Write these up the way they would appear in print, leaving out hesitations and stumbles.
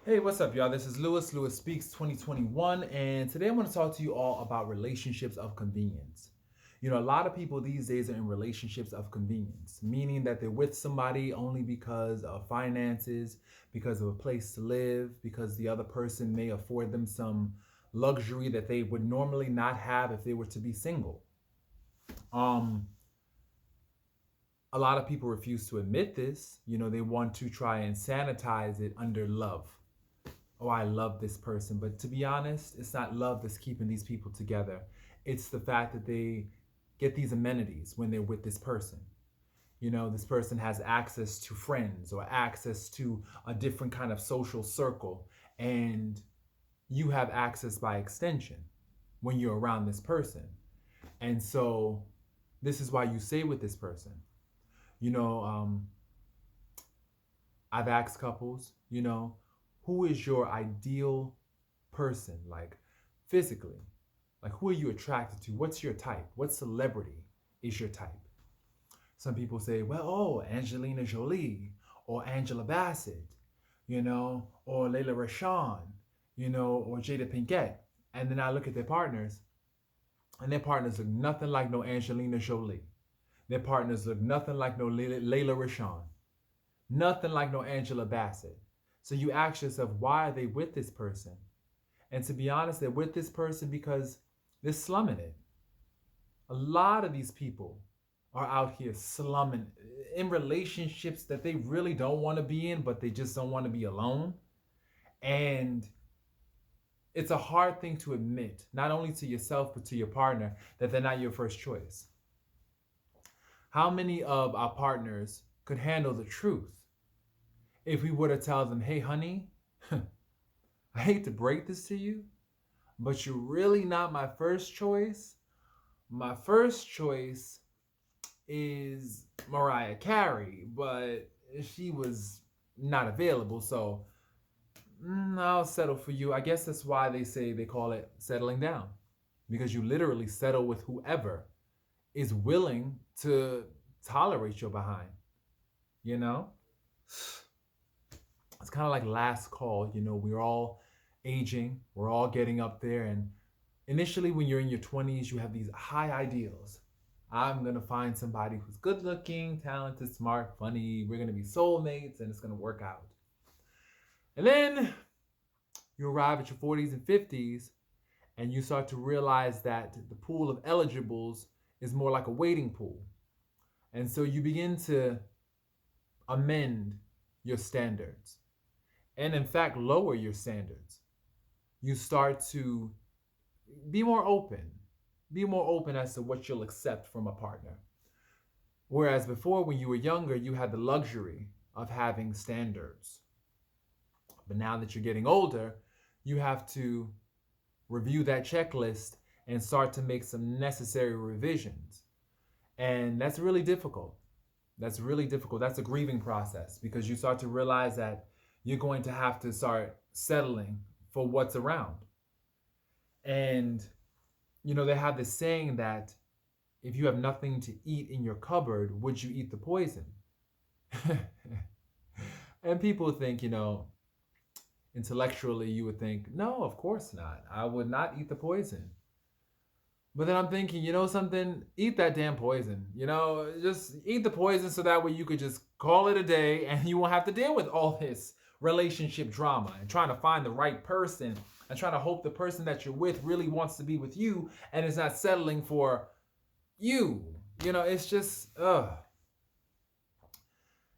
Hey, what's up, y'all? This is Lewis Speaks 2021, and today I want to talk to you all about relationships of convenience. You know, a lot of people these days are in relationships of convenience, meaning that they're with somebody only because of finances, because of a place to live, because the other person may afford them some luxury that they would normally not have if they were to be single. Um, a lot of people refuse to admit this. You know, they want to try and sanitize it under love. Oh, I love this person. But to be honest, it's not love that's keeping these people together. It's the fact that they get these amenities when they're with this person. You know, this person has access to friends or access to a different kind of social circle, and you have access by extension when you're around this person. And so, this is why you stay with this person. You know, I've asked couples, who is your ideal person, like physically? Like, who are you attracted to? What's your type? What celebrity is your type? Some people say, well, oh, Angelina Jolie or Angela Bassett, or Layla Rashawn, or Jada Pinkett. And then I look at their partners, and their partners look nothing like no Angelina Jolie. Their partners look nothing like no Layla Rashawn. Nothing like no Angela Bassett. So you ask yourself, why are they with this person? And to be honest, they're with this person because they're slumming it. A lot of these people are out here slumming in relationships that they really don't want to be in, but they just don't want to be alone. And it's a hard thing to admit, not only to yourself, but to your partner, that they're not your first choice. How many of our partners could handle the truth if we were to tell them, hey, honey, I hate to break this to you, but you're really not my first choice. My first choice is Mariah Carey, but she was not available, so I'll settle for you. I guess that's why they call it settling down, because you literally settle with whoever is willing to tolerate your behind, you know? It's kind of like last call. We're all aging, we're all getting up there, and initially when you're in your 20s, you have these high ideals. I'm gonna find somebody who's good looking, talented, smart, funny. We're gonna be soulmates and it's gonna work out. And then you arrive at your 40s and 50s and you start to realize that the pool of eligibles is more like a waiting pool. And so you begin to amend your standards and, in fact, lower your standards. You start to be more open. Be more open as to what you'll accept from a partner. Whereas before, when you were younger, you had the luxury of having standards. But now that you're getting older, you have to review that checklist and start to make some necessary revisions. And that's really difficult. That's really difficult. That's a grieving process because you start to realize that you're going to have to start settling for what's around. And, they have this saying that if you have nothing to eat in your cupboard, would you eat the poison? And people think, intellectually, you would think, no, of course not. I would not eat the poison. But then I'm thinking, something, eat that damn poison. Just eat the poison so that way you could just call it a day and you won't have to deal with all this relationship drama and trying to find the right person and trying to hope the person that you're with really wants to be with you and is not settling for you. It's just, ugh.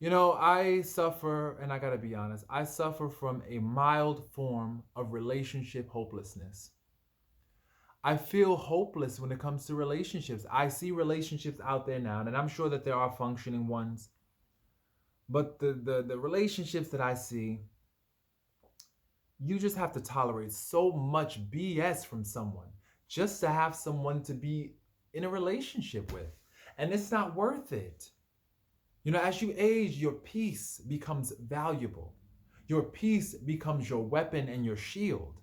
I suffer, and I gotta be honest, I suffer from a mild form of relationship hopelessness. I feel hopeless when it comes to relationships. I see relationships out there now, and I'm sure that there are functioning ones. But the relationships that I see, you just have to tolerate so much BS from someone just to have someone to be in a relationship with. And it's not worth it. As you age, your peace becomes valuable. Your peace becomes your weapon and your shield.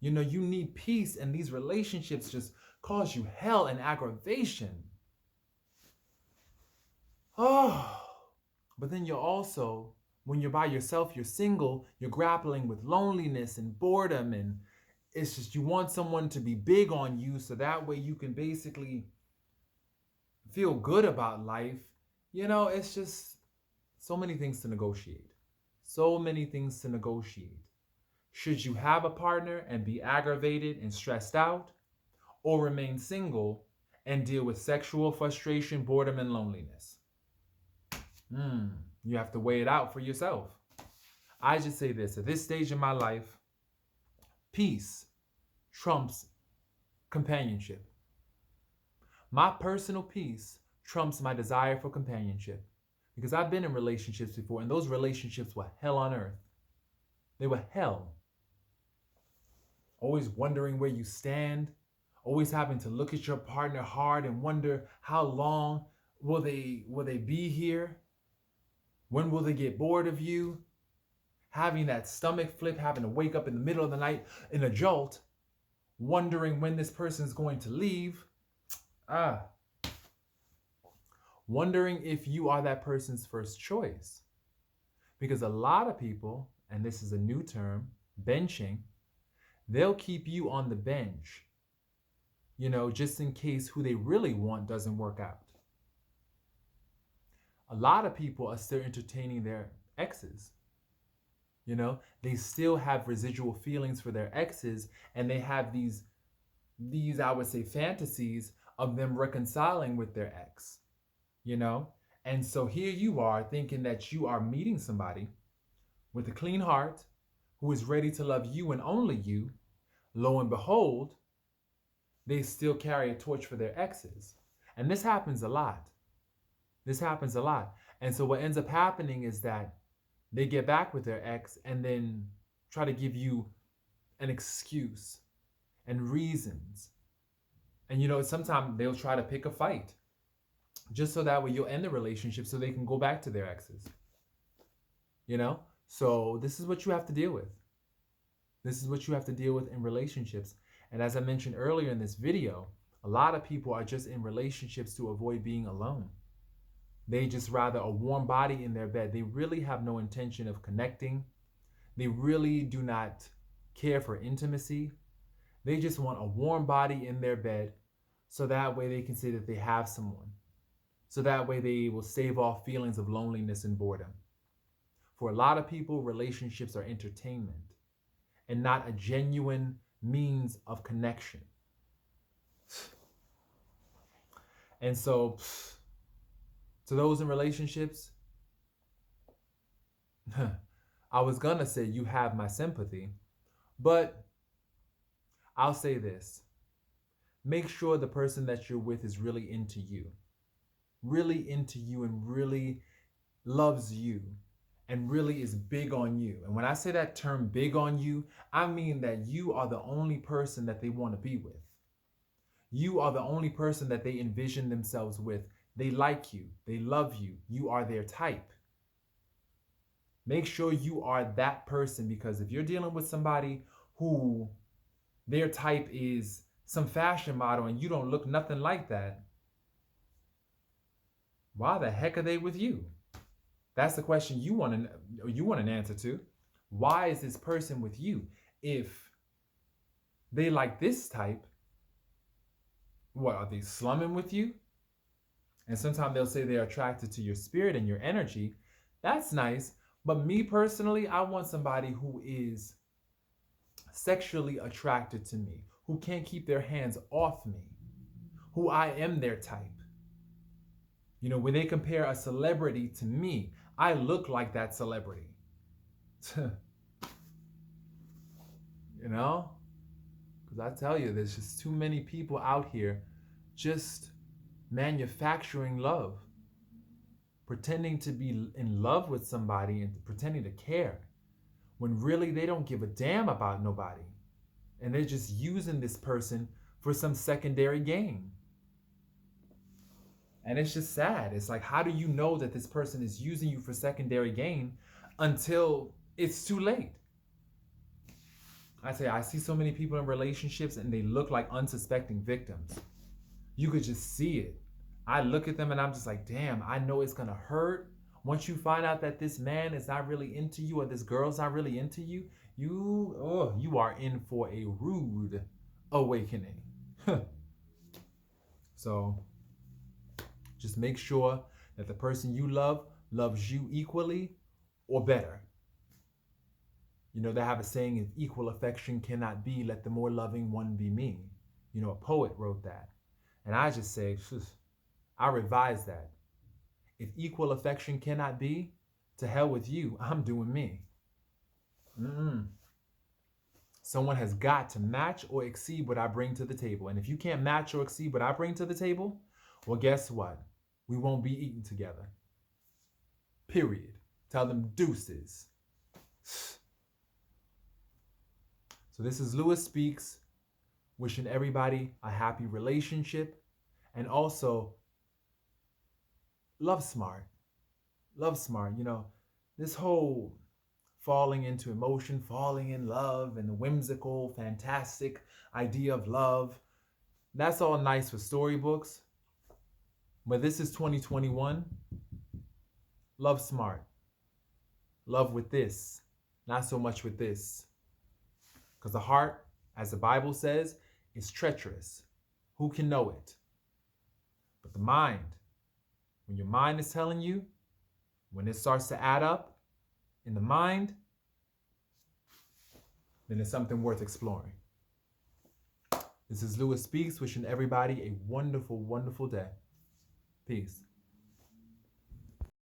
You need peace, and these relationships just cause you hell and aggravation. Oh, but then you're also when you're by yourself, you're single, you're grappling with loneliness and boredom, and it's just you want someone to be big on you so that way you can basically feel good about life. It's just so many things to negotiate. So many things to negotiate. Should you have a partner and be aggravated and stressed out, or remain single and deal with sexual frustration, boredom, and loneliness? You have to weigh it out for yourself. I just say this: at this stage in my life, peace trumps companionship. My personal peace trumps my desire for companionship. Because I've been in relationships before, and those relationships were hell on earth. They were hell. Always wondering where you stand, always having to look at your partner hard and wonder how long will they be here? When will they get bored of you? Having that stomach flip, having to wake up in the middle of the night in a jolt, wondering when this person's going to leave. Wondering if you are that person's first choice. Because a lot of people, and this is a new term, benching, they'll keep you on the bench, just in case who they really want doesn't work out. A lot of people are still entertaining their exes. They still have residual feelings for their exes, and they have these I would say fantasies of them reconciling with their ex. And so here you are thinking that you are meeting somebody with a clean heart who is ready to love you and only you. Lo and behold, they still carry a torch for their exes. And this happens a lot. And so what ends up happening is that they get back with their ex and then try to give you an excuse and reasons. And sometimes they'll try to pick a fight just so that way you'll end the relationship so they can go back to their exes. So this is what you have to deal with. This is what you have to deal with in relationships. And as I mentioned earlier in this video, a lot of people are just in relationships to avoid being alone. They just rather a warm body in their bed. They really have no intention of connecting. They really do not care for intimacy. They just want a warm body in their bed so that way they can say that they have someone. So that way they will stave off feelings of loneliness and boredom. For a lot of people, relationships are entertainment and not a genuine means of connection. And so, to those in relationships, I was gonna say you have my sympathy, but I'll say this. Make sure the person that you're with is really into you and really loves you and really is big on you. And when I say that term big on you, I mean that you are the only person that they want to be with. You are the only person that they envision themselves with. They like you. They love you. You are their type. Make sure you are that person, because if you're dealing with somebody who their type is some fashion model and you don't look nothing like that, why the heck are they with you? That's the question you want an answer to. Why is this person with you? If they like this type, what, are they slumming with you? And sometimes they'll say they're attracted to your spirit and your energy. That's nice. But me personally, I want somebody who is sexually attracted to me, who can't keep their hands off me, who I am their type. When they compare a celebrity to me, I look like that celebrity. Because I tell you, there's just too many people out here just manufacturing love, pretending to be in love with somebody and pretending to care, when really they don't give a damn about nobody. And they're just using this person for some secondary gain. And it's just sad. It's like, how do you know that this person is using you for secondary gain until it's too late? I see so many people in relationships and they look like unsuspecting victims. You could just see it. I look at them and I'm just like, damn, I know it's gonna hurt Once you find out that this man is not really into you or this girl's not really into you, you are in for a rude awakening. So just make sure that the person you love loves you equally or better. You know, they have a saying, if equal affection cannot be, let the more loving one be me. You know, a poet wrote that. And I just say, I revise that. If equal affection cannot be, to hell with you, I'm doing me. Someone has got to match or exceed what I bring to the table. And if you can't match or exceed what I bring to the table, well, guess what? We won't be eating together. Period. Tell them deuces. So this is Lewis Speaks, wishing everybody a happy relationship, and also love smart. Love smart. You know, this whole falling into emotion, falling in love, and the whimsical, fantastic idea of love, that's all nice for storybooks. But this is 2021. Love smart. Love with this, not so much with this. Because the heart, as the Bible says, is treacherous. Who can know it? But the mind, when your mind is telling you, when it starts to add up in the mind, then it's something worth exploring. This is Lewis Speaks, wishing everybody a wonderful, wonderful day. Peace.